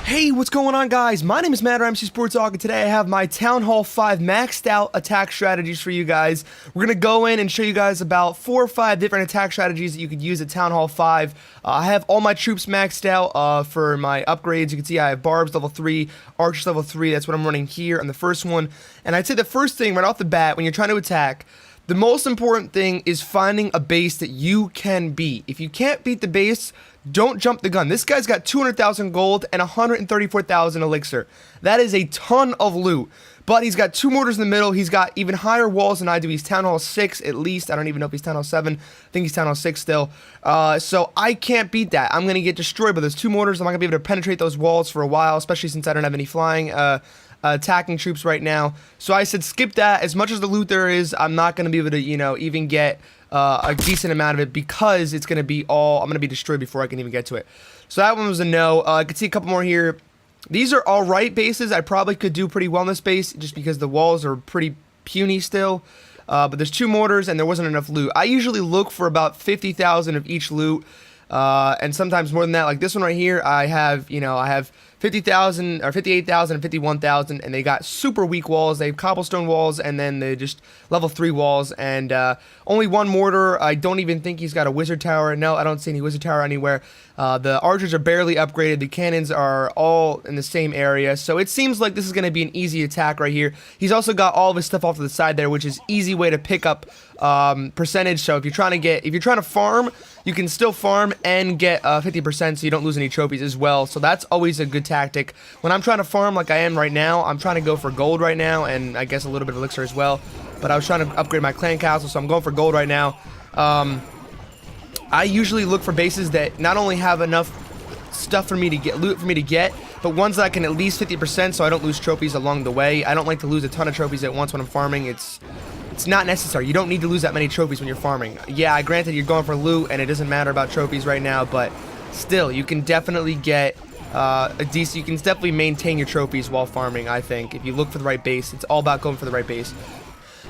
Hey, what's going on, guys? My name is Matt, MC Sports Talk, and today I have my Townhall 5 maxed out attack strategies for you guys. We're going to go in and show you guys about 4 or 5 different attack strategies that you could use at Townhall 5. I have all my troops maxed out for my upgrades. You can see I have Barbs level 3, Archers level 3. That's what I'm running here on the first one. And I'd say the first thing right off the bat when you're trying to attack, the most important thing is finding a base that you can beat. If you can't beat the base, don't jump the gun. This guy's got 200,000 gold and 134,000 elixir. That is a ton of loot. But he's got 2 mortars in the middle. He's got even higher walls than I do. He's Townhall 6 at least. I don't even know if he's Townhall 7. I think he's Townhall 6 still. So I can't beat that. I'm going to get destroyed by those 2 mortars. I'm not going to be able to penetrate those walls for a while, especially since I don't have any flying attacking troops right now. So I said skip that. As much as the loot there is, I'm not going to be able to, even get a decent amount of it because it's going to be all, I'm going to be destroyed before I can even get to it. So that one was a no. I could see a couple more here. These are alright bases. I probably could do pretty well in this base just because the walls are pretty puny still. But there's 2 mortars and there wasn't enough loot. I usually look for about 50,000 of each loot. And sometimes more than that. Like this one right here, I have 50,000 or 58,000 and 51,000, and they got super weak walls. They have cobblestone walls, and then they just level 3 walls, and only 1 mortar. I don't even think he's got a wizard tower. No, I don't see any wizard tower anywhere. The archers are barely upgraded. The cannons are all in the same area, so it seems like this is going to be an easy attack right here. He's also got all of his stuff off to the side there, which is easy way to pick up percentage. So if you're trying to farm, you can still farm and get 50%, so you don't lose any trophies as well. So that's always a good tactic. When I'm trying to farm like I am right now, I'm trying to go for gold right now, and I guess a little bit of elixir as well. But I was trying to upgrade my clan castle, so I'm going for gold right now. I usually look for bases that not only have enough stuff for me to get, loot for me to get, but ones that I can at least 50%, so I don't lose trophies along the way. I don't like to lose a ton of trophies at once when I'm farming. It's not necessary. You don't need to lose that many trophies when you're farming. Yeah, granted, you're going for loot, and it doesn't matter about trophies right now, but still, you can definitely get you can definitely maintain your trophies while farming, I think, if you look for the right base. It's all about going for the right base.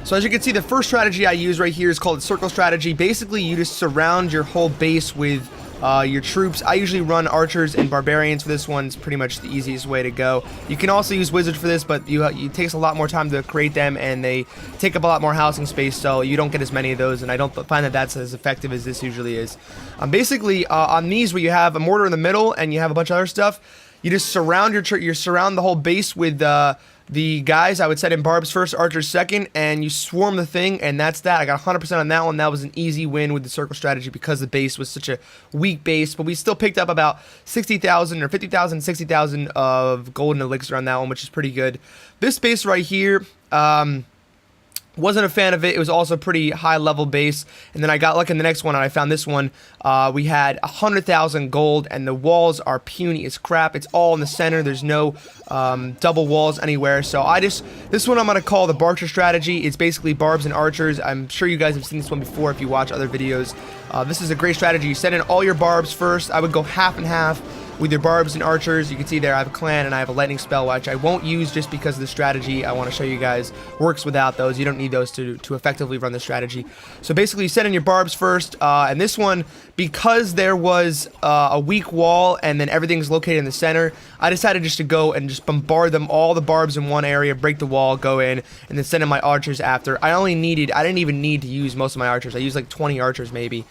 So as you can see, the first strategy I use right here is called the circle strategy. Basically, you just surround your whole base with your troops. I usually run archers and barbarians for this one. It's pretty much the easiest way to go. You can also use wizards for this, but it takes a lot more time to create them, and they take up a lot more housing space, so you don't get as many of those, and I don't find that that's as effective as this usually is. Basically, on these where you have a mortar in the middle and you have a bunch of other stuff, you just surround surround the whole base with the guys. I would set in barbs first, archers second, and you swarm the thing, and that's that. I got 100% on that one. That was an easy win with the circle strategy because the base was such a weak base, but we still picked up about 60,000 or 50,000, 60,000 of golden elixir on that one, which is pretty good. This base right here, wasn't a fan of it. It was also a pretty high level base, and then I got lucky in the next one and I found this one. We had 100,000 gold, and the walls are puny as crap. It's all in the center. There's no double walls anywhere. So this one I'm gonna call the Barcher strategy. It's basically barbs and archers. I'm sure you guys have seen this one before if you watch other videos. This is a great strategy. You set in all your barbs first. I would go half and half with your barbs and archers. You can see there I have a clan and I have a lightning spell, which I won't use just because of the strategy I want to show you guys works without those. You don't need those to effectively run the strategy. So basically you set in your barbs first, and this one, because there was a weak wall and then everything's located in the center, I decided just to go and just bombard them, all the barbs in one area, break the wall, go in, and then send in my archers after. I didn't even need to use most of my archers. I used like 20 archers maybe.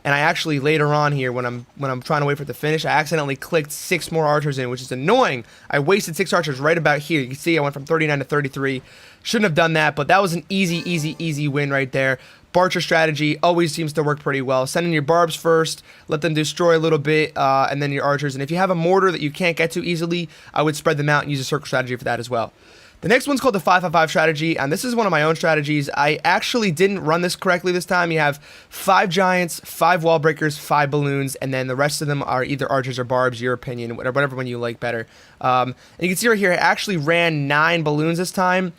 And I actually later on here when I'm trying to wait for it to finish, I accidentally clicked 6 more archers in, which is annoying. I wasted 6 archers right about here. You can see I went from 39 to 33. Shouldn't have done that, but that was an easy win right there. Barcher strategy always seems to work pretty well. Send in your barbs first, let them destroy a little bit, and then your archers. And if you have a mortar that you can't get to easily, I would spread them out and use a circle strategy for that as well. The next one's called the 5-5-5 strategy, and this is one of my own strategies. I actually didn't run this correctly this time. You have 5 giants, 5 wall breakers, 5 balloons, and then the rest of them are either archers or barbs, your opinion, whatever one you like better. And you can see right here, I actually ran 9 balloons this time.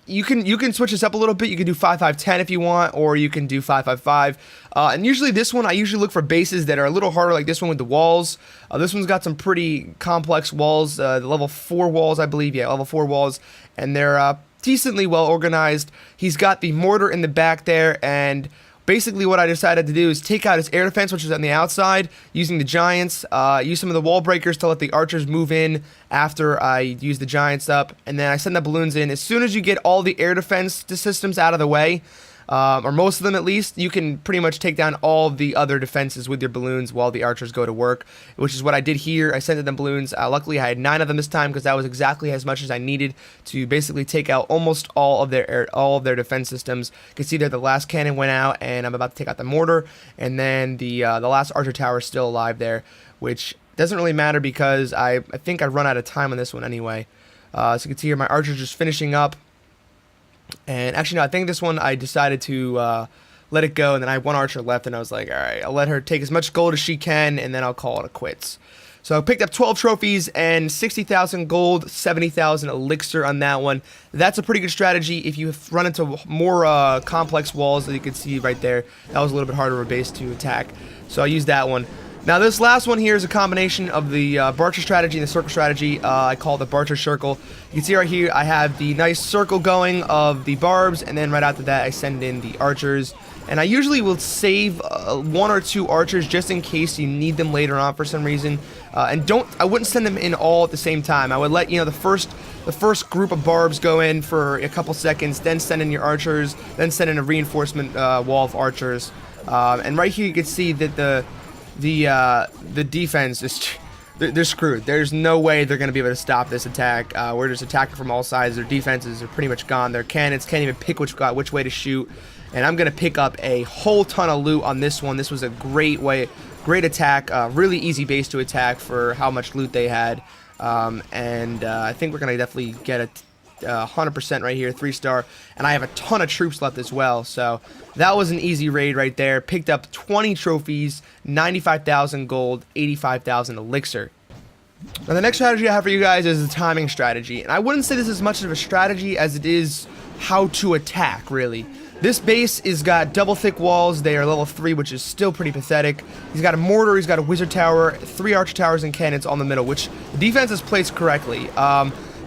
You can switch this up a little bit. You can do 5-5-10 if you want, or you can do 5-5-5. And usually this one, I usually look for bases that are a little harder, like this one with the walls. This one's got some pretty complex walls, the level 4 walls, I believe. Yeah, level 4 walls, and they're decently well organized. He's got the mortar in the back there, and basically what I decided to do is take out his air defense, which is on the outside, using the giants, use some of the wall breakers to let the archers move in after I use the giants up, and then I send the balloons in. As soon as you get all the air defense systems out of the way, or most of them at least, you can pretty much take down all the other defenses with your balloons while the archers go to work, which is what I did here. I sent them balloons. Luckily, I had 9 of them this time because that was exactly as much as I needed to basically take out almost all of their defense systems. You can see there the last cannon went out, and I'm about to take out the mortar, and then the last archer tower is still alive there, which doesn't really matter because I think I run out of time on this one anyway. So you can see here my archer's just finishing up. And actually, no, I think this one I decided to let it go, and then I had 1 archer left, and I was like, alright, I'll let her take as much gold as she can, and then I'll call it a quits. So I picked up 12 trophies and 60,000 gold, 70,000 elixir on that one. That's a pretty good strategy if you run into more complex walls that you can see right there. That was a little bit harder of a base to attack, so I used that one. Now this last one here is a combination of the Barcher strategy and the circle strategy. I call it the Barcher circle. You can see right here I have the nice circle going of the barbs, and then right after that I send in the archers. And I usually will save 1 or 2 archers just in case you need them later on for some reason. And I wouldn't send them in all at the same time. I would let the first group of barbs go in for a couple seconds, then send in your archers, then send in a reinforcement wall of archers. And right here you can see that the defense is they're screwed. There's no way they're going to be able to stop this attack. We're just attacking from all sides. Their defenses are pretty much gone. Their cannons can't even pick which way to shoot. And I'm going to pick up a whole ton of loot on this one. This was a great attack. Really easy base to attack for how much loot they had. I think we're going to definitely get a 100% right here, 3-star, and I have a ton of troops left as well, so that was an easy raid right there. Picked up 20 trophies, 95,000 gold, 85,000 elixir. Now the next strategy I have for you guys is the timing strategy, and I wouldn't say this is much of a strategy as it is how to attack, really. This base is got double thick walls. They are level 3, which is still pretty pathetic. He's got a mortar, he's got a wizard tower, 3 archer towers and cannons on the middle, which the defense is placed correctly.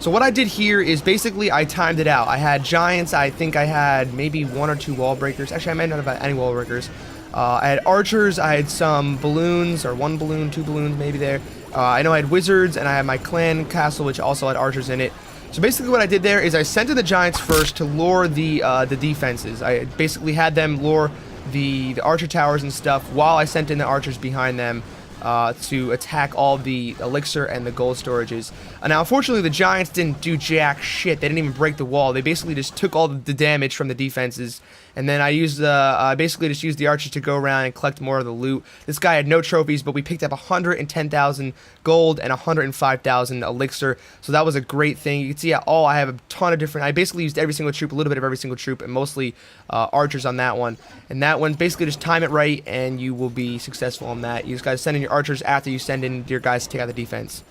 So what I did here is basically I timed it out. I had giants. I think I had maybe 1 or 2 wall breakers. Actually, I might not have had any wall breakers. I had archers. I had some balloons, or 1 balloon, 2 balloons maybe there. I know I had wizards, and I had my clan castle, which also had archers in it. So basically what I did there is I sent in the giants first to lure the defenses. I basically had them lure the archer towers and stuff while I sent in the archers behind them to attack all the elixir and the gold storages. Now, unfortunately, the giants didn't do jack shit. They didn't even break the wall. They basically just took all the damage from the defenses. And then I basically just used the archers to go around and collect more of the loot. This guy had no trophies, but we picked up 110,000 gold and 105,000 elixir. So that was a great thing. You can see I have a ton of different. I basically used every single troop, a little bit of every single troop, and mostly archers on that one. And that one, basically just time it right, and you will be successful on that. You just gotta send in your archers after you send in your guys to take out the defense.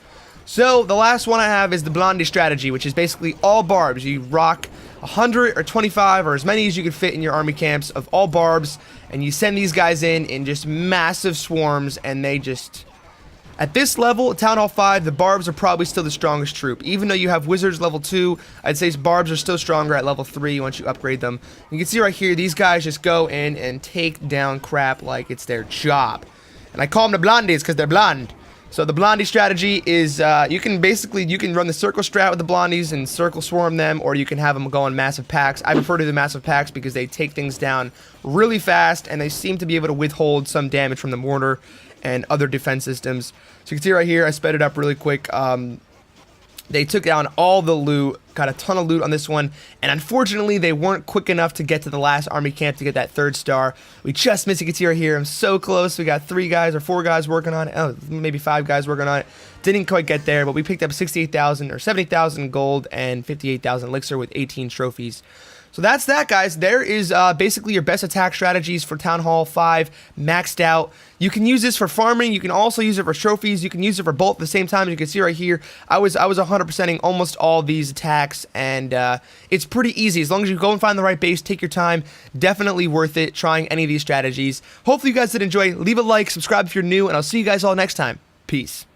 So the last one I have is the Blondie strategy, which is basically all barbs. You rock 100 or 25 or as many as you can fit in your army camps of all barbs, and you send these guys in just massive swarms, and they just... At this level, Townhall 5, the barbs are probably still the strongest troop. Even though you have wizards level 2, I'd say barbs are still stronger at level 3 once you upgrade them. You can see right here, these guys just go in and take down crap like it's their job. And I call them the Blondies because they're blonde. So the Blondie strategy is you can run the circle strat with the Blondies and circle swarm them, or you can have them go in massive packs. I prefer to do the massive packs because they take things down really fast, and they seem to be able to withhold some damage from the mortar and other defense systems. So you can see right here, I sped it up really quick. They took down all the loot, got a ton of loot on this one, and unfortunately they weren't quick enough to get to the last army camp to get that 3rd star. We just missed. You can see right here, I'm so close. We got 3 guys or 4 guys working on it. Oh, maybe 5 guys working on it. Didn't quite get there, but we picked up 68,000 or 70,000 gold and 58,000 elixir with 18 trophies. So that's that, guys. There is basically your best attack strategies for Townhall 5 maxed out. You can use this for farming. You can also use it for trophies. You can use it for both at the same time. As you can see right here, I was 100%ing almost all these attacks, and it's pretty easy. As long as you go and find the right base, take your time. Definitely worth it trying any of these strategies. Hopefully you guys did enjoy. Leave a like, subscribe if you're new, and I'll see you guys all next time. Peace.